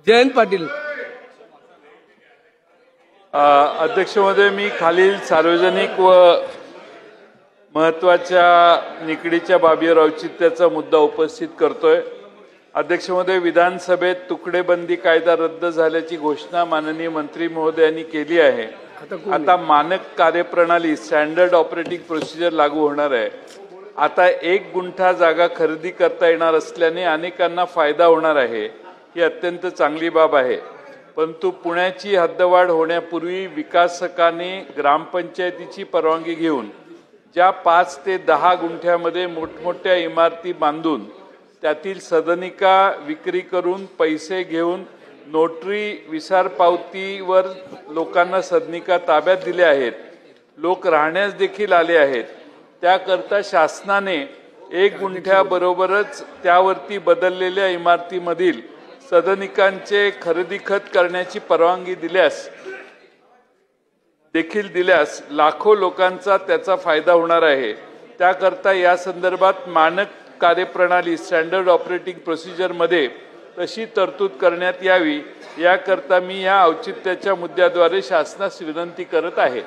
जयंत पाटील. अध्यक्ष महोदय, मी खालील सार्वजनिक व महत्त्वाच्या निकडीच्या बाबीवर औचित्याचा मुद्दा उपस्थित करतोय. अध्यक्ष महोदय, विधानसभेत तुकडेबंदी कायदा रद्द झाल्याची घोषणा माननीय मंत्री महोदयांनी केली आहे. आता मानक कार्यप्रणाली स्टँडर्ड ऑपरेटिंग प्रोसिजर लागू होणार आहे. आता 1 गुंठा जागा खरेदी करता येणार असल्याने अनेकांना फायदा होणार आहे. ही अत्यंत चांगली बाब आहे. परंतु पुण्याची हद्दवाढ होण्यापूर्वी विकासकाने ग्रामपंचायतीची परवानगी घेऊन ज्या 5 ते 10 गुंठ्यामध्ये मोठमोठ्या इमारती बांधून त्यातील सदनिका विक्री करून पैसे घेऊन नोटरी विसार पावतीवर लोकांना सदनिका ताब्यात दिल्या आहेत. लोक राहण्यास देखील आले आहेत. त्याकरता शासनाने 1 गुंठ्याबरोबरच त्यावरती बदललेल्या इमारतीमधील सदनिकांचे खरेदी खत करण्याची परवानगी दिल्यास लाखो लोकांचा त्याचा फायदा होणार आहे. त्याकरता या संदर्भात मानक कार्यप्रणाली स्टँडर्ड ऑपरेटिंग प्रोसिजरमध्ये तशी तरतूद करण्यात यावी. याकरता मी या औचित्याच्या मुद्द्याद्वारे शासनास विनंती करत आहे.